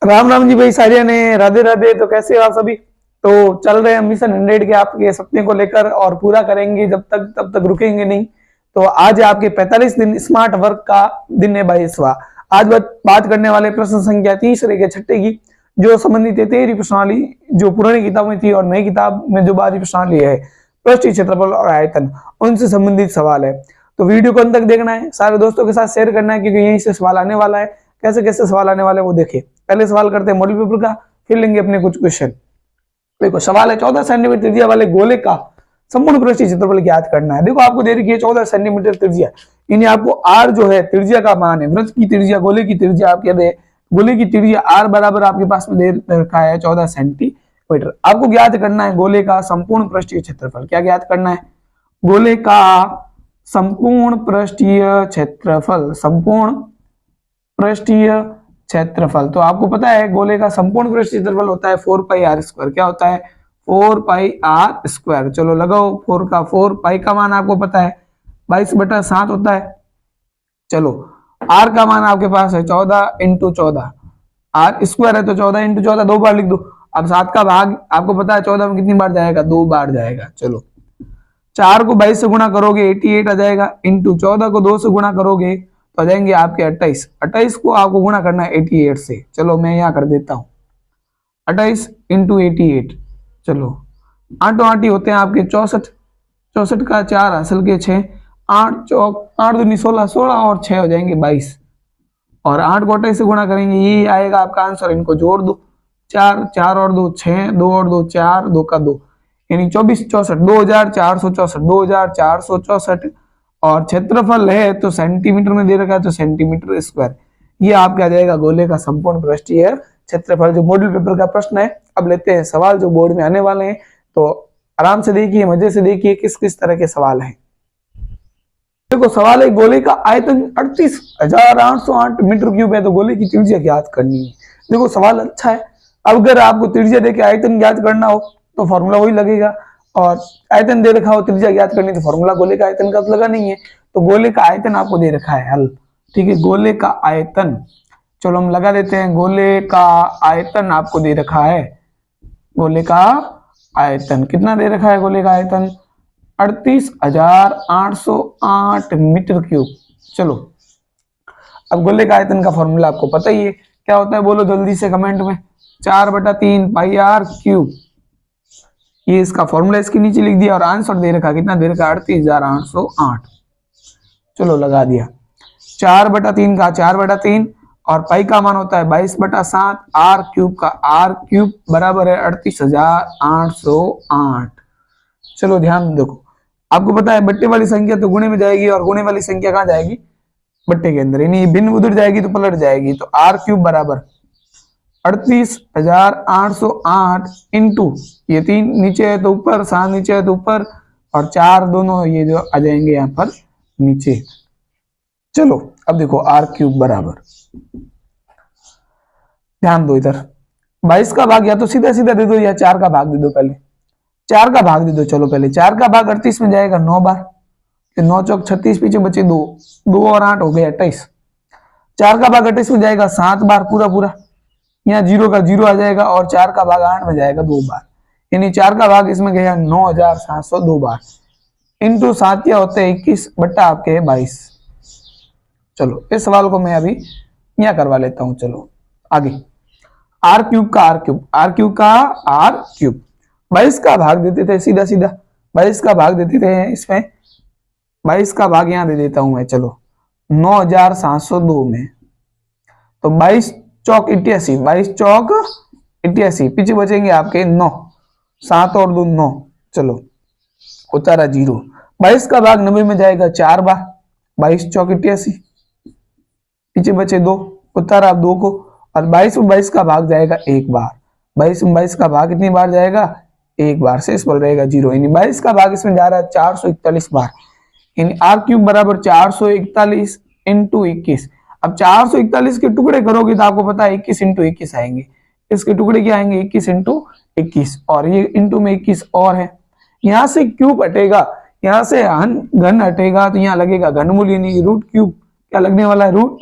राम राम जी भाई सारिया ने, राधे राधे। तो कैसे हो आप सभी? तो चल रहे हैं मिशन 100 के आपके सपने को लेकर और पूरा करेंगे तब तक रुकेंगे नहीं। तो आज आपके 45 दिन स्मार्ट वर्क का दिन है 22वां। आज बात करने वाले प्रश्न संख्या 30 के छठे की, जो संबंधित है 13 प्रश्नावली जो पुरानी किताब में थी और नई किताब में जो 12 प्रश्नावली है, पृष्ठीय क्षेत्रफल और आयतन, उनसे संबंधित सवाल है। तो वीडियो को अंत तक देखना है, सारे दोस्तों के साथ शेयर करना है, क्योंकि यहीं से सवाल आने वाला है। कैसे कैसे सवाल आने वाले वो देखिए। पहले सवाल करते हैं मॉडल पेपर का, फिर लेंगे अपने कुछ क्वेश्चन। देखो सवाल है 14 सेंटीमीटर त्रिज्या वाले गोले का संपूर्ण पृष्ठीय क्षेत्रफल ज्ञात करना है। देखो आपको दे रखी है 14 सेंटीमीटर त्रिज्या, यानी आपको आर जो है त्रिज्या का मान है, वृत्त की त्रिज्या, गोले की त्रिज्या आपके दे, गोले की त्रिज्या आर बराबर आपके पास में दे रखा है 14 सेंटीमीटर। आपको ज्ञात करना है गोले का संपूर्ण पृष्ठीय क्षेत्रफल। क्या ज्ञात करना है? गोले का संपूर्ण पृष्ठीय क्षेत्रफल, संपूर्ण पृष्ठीय क्षेत्रफल। तो आपको पता है गोले का संपूर्ण पृष्ठीय क्षेत्रफल होता है 4 पाई आर स्क्वायर। क्या होता है? 4 पाई आर स्क्वायर। चलो लगाओ 4 पाई का मान आपको पता है 22/7 होता है। चलो आर का मान आपके पास है 14 × 14, आर स्क्वायर है तो 14 × 14 दो बार लिख दो। अब 7 का भाग आपको पता है 14 में कितनी बार जाएगा? 2 बार जाएगा। चलो 4 को 22 से गुणा करोगे 88 आ जाएगा, इंटू 14 को 2 से गुणा करोगे तो आ जाएंगे आपके 28। 28 को आपको गुणा करना है 88 से। चलो मैं यहाँ कर देता हूँ 28 × 88। चलो 8 8 होते हैं आपके 64, 64 का 4 असल के 6, 8 चौक 8 दूनी 16, 16 और 6 हो जाएंगे 22, और 8 को 28 से गुणा करेंगे, ये आएगा आपका आंसर। इनको जोड़ दो, 4 4 और 2 6, 2 और 2 4, 2 का 2, यानी 24 64, 2464, 2464। और क्षेत्रफल है तो सेंटीमीटर में दे रखा है तो सेंटीमीटर स्क्वायर। ये आपके आ जाएगा गोले का संपूर्ण पृष्ठीय क्षेत्रफल, जो मॉडल पेपर का प्रश्न है। अब लेते हैं सवाल जो बोर्ड में आने वाले हैं, तो आराम से देखिए, मजे से देखिए किस किस तरह के सवाल हैं। देखो सवाल है गोले का आयतन 38,808 मीटर क्यूब है, तो गोले की त्रिज्या ज्ञात करनी है। देखो सवाल अच्छा है। अब अगर आपको त्रिज्या देके आयतन ज्ञात करना हो तो फॉर्मूला वही लगेगा, और आयतन दे रखा हो त्रिज्या ज्ञात करनी तो फॉर्मूला गोले का आयतन का लगा नहीं है। तो गोले का आयतन आपको दे रखा है हल, ठीक है। गोले का आयतन चलो हम लगा देते हैं। गोले का आयतन आपको दे रखा है, गोले का आयतन कितना दे रखा है? गोले का आयतन 38,808 मीटर क्यूब। चलो अब गोले का आयतन का फॉर्मूला आपको पता ही है, क्या होता है बोलो जल्दी से कमेंट में। 4/3 पाई आर क्यूब, ये इसका फॉर्मूला इसके नीचे लिख दिया, और आंसर दे रखा कितना दे रखा? 38,808। चलो लगा दिया 4/3 का 4/3, और पाई का मान होता है 22/7, आर क्यूब का आर क्यूब बराबर है 38,808। चलो ध्यान देखो, आपको पता है बट्टे वाली संख्या तो गुणे में जाएगी, और गुणे वाली संख्या कहाँ जाएगी? बट्टे के अंदर, यानी भिन्न उधर जाएगी तो पलट जाएगी। तो आर क्यूब बराबर 38,808 इंटू ये 3 नीचे है तो ऊपर, 7 नीचे है तो ऊपर, और 4 दोनों ये जो आ जाएंगे यहाँ पर नीचे। चलो अब देखो आर क्यूब बराबर, ध्यान दो इधर 22 का भाग या तो सीधा सीधा दे दो या 4 का भाग दे दो। पहले 4 का भाग दे दो। चलो पहले 4 का भाग 38 में जाएगा 9 बार, 9 चौक 36, पीछे बचे 2, 2 और 8 हो गए 28। 4 का भाग 28 में जाएगा 7 बार पूरा पूरा, यहाँ 0 का 0 आ जाएगा, और 4 का भाग 8 में जाएगा 2 बार, यानी 4 का भाग इसमें गया 9,702 बार। इंटू 7 क्या होते हैं 21 बट्टा आपके 22। चलो इस सवाल को मैं अभी यहाँ करवा लेता हूँ। चलो आगे, आर क्यूब का आर क्यूब, आर क्यूब का आर क्यूब 22 का भाग देते थे, सीधा सीधा 22 का भाग देते थे इसमें, 22 का भाग यहाँ दे देता हूं मैं। चलो 9,702 में, तो 22 चौक 88, 22 चौक 88, पीछे बचेंगे आपके 9, 7 और 2 9। चलो उतारा 0। 22 का भाग 90 में जाएगा 4 बार, 22 चौक 88, पीछे बचे 2, उतारा 2 को, और 22 में 22 का भाग जाएगा 1 बार, 22 में 22 का भाग कितनी बार जाएगा? 1 बार, से इस पर रहेगा 0, यानी 22 का भाग इसमें जा रहा है 441 बार, यानी आर क्यूब बराबर 441 इंटू 21। अब 441 के टुकड़े करोगे तो आपको पता है 21 × 21 आएंगे, इसके टुकड़े क्या आएंगे? 21 × 21, और ये इंटू में 21 और है। यहाँ से क्यूब हटेगा, यहाँ से घन हटेगा, तो यहाँ लगेगा घनमूल, यानी रूट क्यूब क्या लगने वाला है? रूट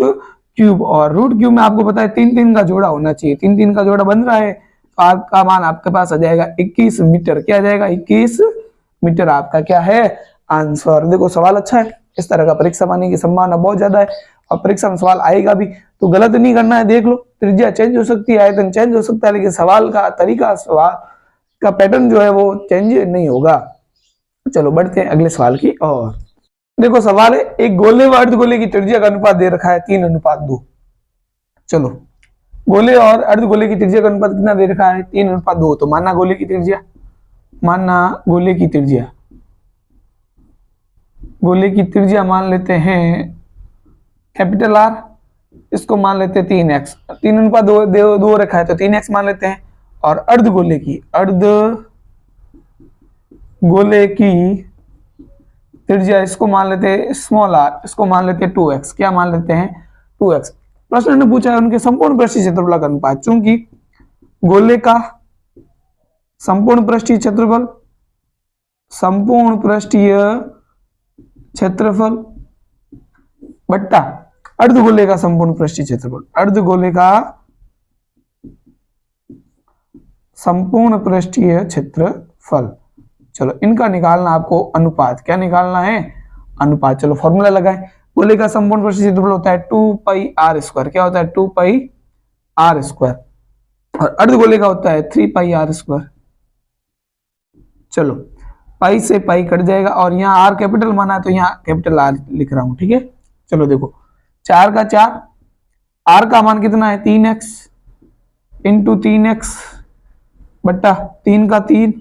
क्यूब, और रूट क्यूब में आपको पता है 3 3 का जोड़ा होना चाहिए, 3 3 का जोड़ा बन रहा है, तो आपका मान आपके पास आ जाएगा 21 मीटर। क्या आ जाएगा? 21 मीटर आपका क्या है? आंसर। देखो सवाल अच्छा है, इस तरह का परीक्षा आने की संभावना बहुत ज्यादा है, और परीक्षा में सवाल आएगा भी, तो गलत नहीं करना है। देख लो, त्रिज्या चेंज हो सकती है, आयतन चेंज हो सकता है, लेकिन सवाल का तरीका, सवाल का पैटर्न जो है वो चेंज नहीं होगा। चलो बढ़ते हैं अगले सवाल की और। देखो सवाल है, एक गोले व अर्धगोले की त्रिज्या का अनुपात दे रखा है 3:2। चलो, गोले और अर्धगोले की त्रिज्या का अनुपात कितना दे रखा है? 3:2। तो मानना गोले की त्रिज्या, मानना गोले की त्रिज्या, गोले की त्रिज्या मान लेते हैं कैपिटल आर, इसको मान लेते हैं 3x, 3:2 रखा है तो 3x मान लेते हैं। और अर्धगोले की, अर्धगोले की त्रिज्या इसको मान लेते हैं स्मॉल आर, इसको मान लेते हैं 2x। क्या मान लेते हैं? 2x। प्रश्न ने पूछा है उनके संपूर्ण पृष्ठीय क्षेत्रफल का अनुपात, चूंकि गोले का संपूर्ण पृष्ठीय क्षेत्रफल, संपूर्ण पृष्ठीय क्षेत्रफल बट्टा अर्धगोले का संपूर्ण पृष्ठीय क्षेत्रफल, अर्धगोले का संपूर्ण पृष्ठीय क्षेत्रफल, चलो इनका निकालना आपको अनुपात। क्या निकालना है? अनुपात। चलो फॉर्मूला लगाएं। गोले का संपूर्ण पृष्ठीय क्षेत्रफल होता है 2πr²। क्या होता है? 2πr²। और अर्धगोले का होता है 3πr²। चलो पाई से पाई कट जाएगा, और यहाँ आर कैपिटल माना है तो यहाँ कैपिटल आर लिख रहा हूं, ठीक है। चलो देखो, 4 का 4, आर का मान कितना है? 3x इंटू 3x बट्टा 3 का 3,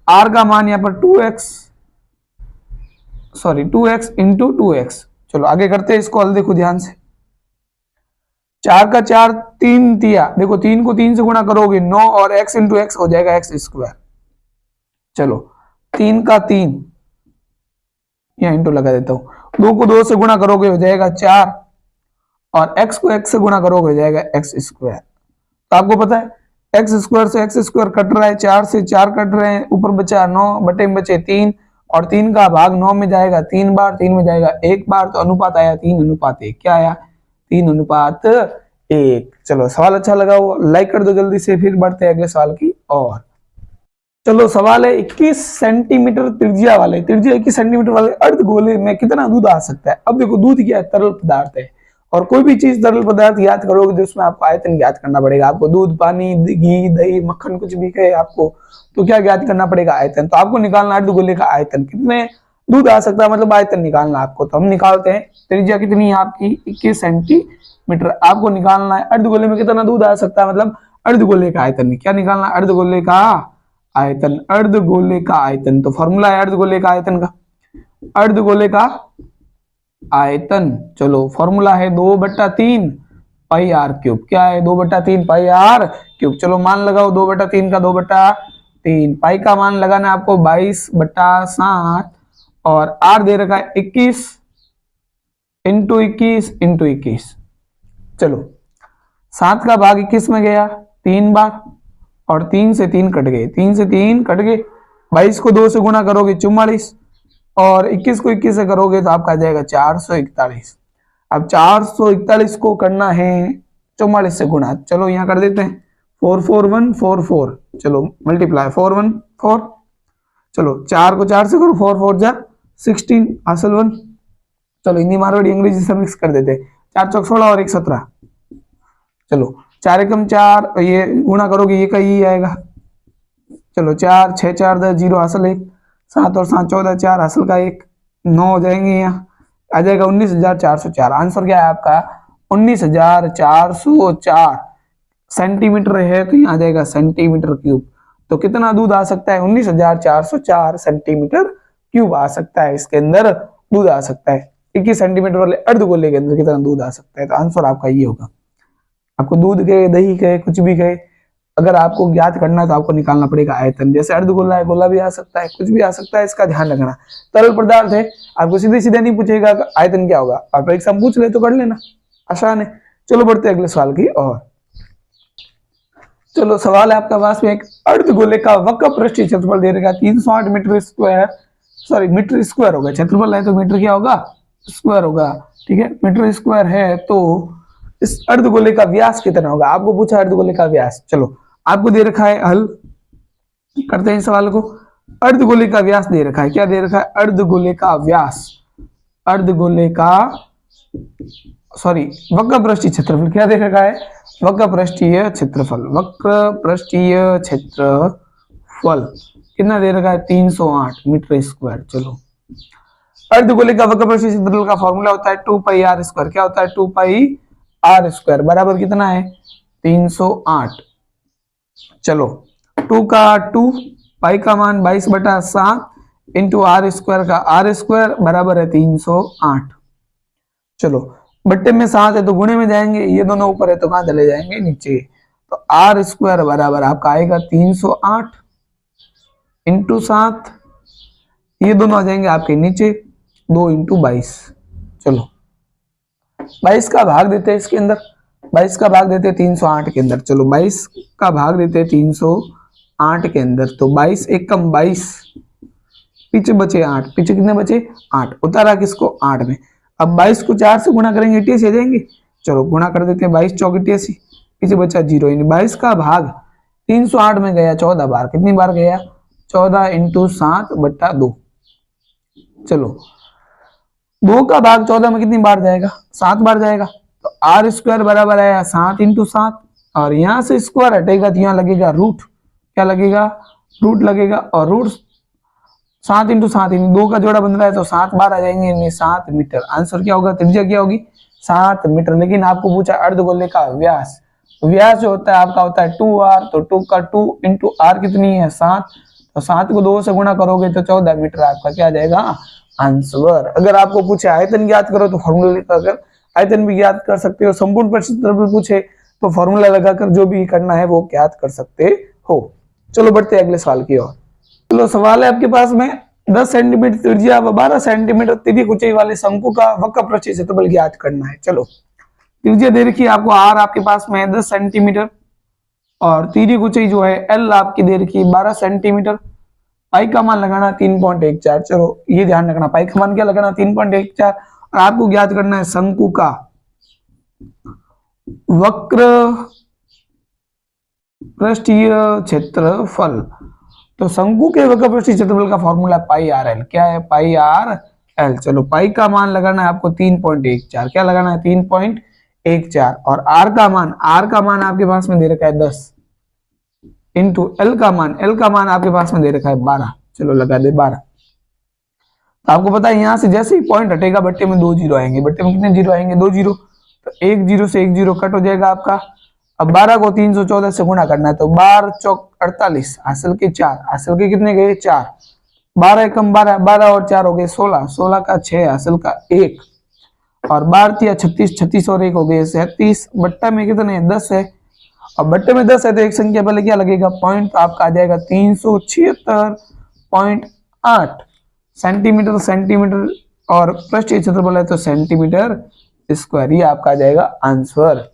आर का मान यहाँ पर 2x इंटू 2x। चलो आगे करते हैं इसको, हल देखो ध्यान से। 4 का 4, 3 तिया, देखो 3 को 3 से गुणा करोगे 9, और x इंटू एक्स हो जाएगा x²। चलो 3 का 3, यहाँ इंटू लगा देता हूं, 2 को 2 से गुणा करोगे हो जाएगा 4, और x को x से गुणा करोगे हो जाएगा x²। तो आपको पता है x² से x² कट रहा है, 4 से 4 कट रहे हैं, ऊपर बचा 9, बटे में बचे 3, और 3 का भाग 9 में जाएगा 3 बार, 3 में जाएगा 1 बार, तो अनुपात आया 3:1। क्या आया? 3:1। चलो सवाल अच्छा लगा हो लाइक कर दो जल्दी से, फिर बढ़ते हैं अगले सवाल की और। चलो सवाल है, 21 सेंटीमीटर त्रिज्या वाले, त्रिज्या 21 सेंटीमीटर वाले अर्धगोले में कितना दूध आ सकता है? अब देखो, दूध क्या है? तरल पदार्थ है, और कोई भी चीज तरल पदार्थ याद करोगे तो उसमें आपको आयतन ज्ञात करना पड़ेगा। आपको दूध, पानी, घी, दही, मक्खन कुछ भी कहे आपको, तो क्या ज्ञात करना पड़ेगा? आयतन। तो आपको निकालना अर्धगोले का आयतन, कितने दूध आ सकता है, मतलब आयतन निकालना आपको। तो हम निकालते हैं, त्रिज्या कितनी है आपकी? 21 सेंटीमीटर। आपको निकालना है अर्धगोले में कितना दूध आ सकता है, मतलब अर्धगोले का आयतन। क्या निकालना? अर्धगोले का आयतन, अर्धगोले का आयतन। तो फॉर्मूला है अर्धगोले का आयतन का, अर्धगोले का आयतन। चलो फॉर्मूला है 2/3 पाई आर क्यूब। क्या है? 2/3 पाई आर क्यूब। चलो मान लगाओ, 2/3 का 2/3, पाई का मान लगाना है आपको 22/7, और आर दे रखा है 21 इंटू 21। चलो 7 का भाग 21 में गया 3 बार, और 3 से 3 कट गए, 3 से 3 कट गए। 22 को 2 से गुणा करोगे 44, और 21 को 21 से करोगे तो आपका आ जाएगा 441। अब 441 को करना है 44 से गुणा। चलो यहाँ कर देते हैं 44144। चलो मल्टीप्लाई 414। चलो 4 को 4 से करो, 4 4 जा 16 हासिल 1। चलो हिंदी मारवाड़ी अंग्रेजी से मिक्स कर देते हैं, 4 चौक 16 और 1 17। चलो 4 एकम 4, ये गुणा करोगे ये का ये आएगा। चलो 4 6 4 10 0 हासिल 1, 7 और 7 14, 4 हासिल का 1, 9 हो जाएंगे, यहाँ आ जाएगा 19,404। आंसर क्या है आपका? 19,404 सेंटीमीटर है, तो यहाँ आ जाएगा सेंटीमीटर क्यूब। तो कितना दूध आ सकता है? 19,404 सेंटीमीटर क्यूब आ सकता है, इसके अंदर दूध आ सकता है। 21 सेंटीमीटर वाले अर्धगोले के अंदर कितना दूध आ सकता है? तो आंसर आपका ये होगा। आपको दूध कहे, दही कहे, कुछ भी कहे, अगर आपको ज्ञात करना है तो आपको निकालना पड़ेगा आयतन। जैसे अर्धगोला है, गोला भी आ सकता है, कुछ भी आ सकता है, इसका ध्यान रखना। तरल पदार्थ है, आपको सीधे सीधे नहीं पूछेगा आयतन क्या होगा, आप परीक्षा में पूछ ले तो कर लेना, आसान है। चलो बढ़ते हैं अगले सवाल की और। चलो सवाल है आपका पास में, एक अर्धगोले का वक्र पृष्ठीय क्षेत्रफल दे रखा 308 metre square, sorry metre square होगा, क्षेत्रफल है तो मीटर क्या होगा? स्क्वायर होगा। ठीक है, मीटर स्क्वायर है तो इस अर्धगोले का व्यास कितना होगा, आपको पूछा अर्धगोले का व्यास। चलो आपको दे रखा है, हल करते हैं इस सवाल को। अर्धगोले का व्यास दे रखा है, क्या दे रखा है, अर्धगोले का व्यास, अर्धगोले का सॉरी वक्र पृष्ठीय क्षेत्रफल क्या दे रखा है, वक्र पृष्ठीय क्षेत्रफल, वक्र पृष्ठीय क्षेत्रफल कितना दे रखा है, 308 मीटर स्क्वायर। चलो अर्धगोले का वक्र पृष्ठीय क्षेत्रफल का फॉर्मूला होता है 2 पाई आर स्क्वायर, क्या होता है 2 पाई आर स्क्वायर बराबर कितना है 308। चलो 2 का 2, पाई का मान 22/7 इंटू आर स्क्वायर का आर स्क्वायर बराबर है 308। चलो बट्टे में 7 है तो गुणे में जाएंगे, ये दोनों ऊपर है तो कहां चले जाएंगे, नीचे। तो आर स्क्वायर बराबर आपका आएगा 308 इंटू 7, ये दोनों आ जाएंगे आपके नीचे, 2 इंटू 22। चलो 22 का भाग देते हैं इसके अंदर, 22 का भाग देते हैं 308 के अंदर। चलो 22 का भाग देते हैं 308 के अंदर, तो 22 एक कम 22, पीछे बचे 8, पीछे कितने बचे 8, उतारा किसको 8 में। अब 22 को 4 से गुणा करेंगे 88 आ जाएंगे। चलो गुणा कर देते हैं, 22 चौक 88, पीछे बचा 0, यानी 22 का भाग 308 में गया 14 बार, कितनी बार गया 14 इंटू 7/2। चलो 2 का भाग 14 में कितनी बार जाएगा, 7 बार जाएगा। तो आर स्क्वायर बराबर आया 7 इंटू 7, और यहां से स्क्वायर हटेगा तो यहाँ लगेगा रूट, क्या लगेगा रूट लगेगा, और रूट 7 इंटू 7 2 का जोड़ा बन रहा है तो 7 बार आ जाएंगे, यानी 7 मीटर। आंसर क्या होगा, त्रिज्या क्या होगी 7 मीटर। लेकिन आपको पूछा अर्धगोले का व्यास, व्यास जो होता है आपका होता है 2r, तो 2 का 2 इंटू आर कितनी है 7, तो 7 को 2 से गुणा करोगे तो 14 मीटर आपका क्या आ जाएगा आंसर। अगर आपको पूछे आयतन ज्ञात करो तो फॉर्मूला लगाकर आयतन भी ज्ञात कर सकते हो, संपूर्ण क्षेत्रफल पूछे तो फॉर्मूला लगाकर जो भी करना है वो ज्ञात कर सकते हो। चलो बढ़ते हैं अगले सवाल की ओर। चलो सवाल है आपके पास में 10 सेंटीमीटर त्रिज्या व 12 सेंटीमीटर तिर्यक ऊंचाई वाले शंकु का वक्र पृष्ठीय क्षेत्रफल ज्ञात करना है। चलो त्रिज्या दे रखी है आपको आर आपके पास में 10 सेंटीमीटर, और तिर्यक ऊंचाई जो है एल आपकी दे रखी है 12 सेंटीमीटर। पाई का मान लगाना 3.14। चलो ये ध्यान रखना, पाई का मान क्या लगाना 3.14, और आपको ज्ञात करना है शंकु का वक्र पृष्ठीय क्षेत्रफल। तो शंकु के वक्र पृष्ठीय क्षेत्रफल का फॉर्मूला पाई आर एल, क्या है पाई आर एल। चलो पाई का मान लगाना है आपको 3.14, क्या लगाना है 3.14, और आर का मान आपके पास में दे रखा है 10 इंटू एल का मान आपके पास में दे रखा है 12। चलो लगा दे 12। तो आपको पता है यहां से जैसे ही पॉइंट हटेगा बट्टे में 2 जीरो आएंगे, बट्टे में कितने जीरो आएंगे 2 जीरो, तो 1 जीरो से 1 जीरो कट हो जाएगा आपका। अब 12 को 314 से गुणा करना है, तो 12 चौक 48, हासिल के 4, हासिल के कितने गए 4, 12 एकम 12, 12 और 4 हो गए 16, 16 का 6, हासिल का 1, और 12 तिया 36, 36 और 1 हो गए 37। बट्टा में कितने 10 है, अब बट्टे में 10 है तो एक संख्या पहले क्या लगेगा पॉइंट, तो आपका आ जाएगा 376.8 सेंटीमीटर, सेंटीमीटर और पृष्ठीय क्षेत्रफल है तो सेंटीमीटर स्क्वायर, ये आपका आ जाएगा आंसर।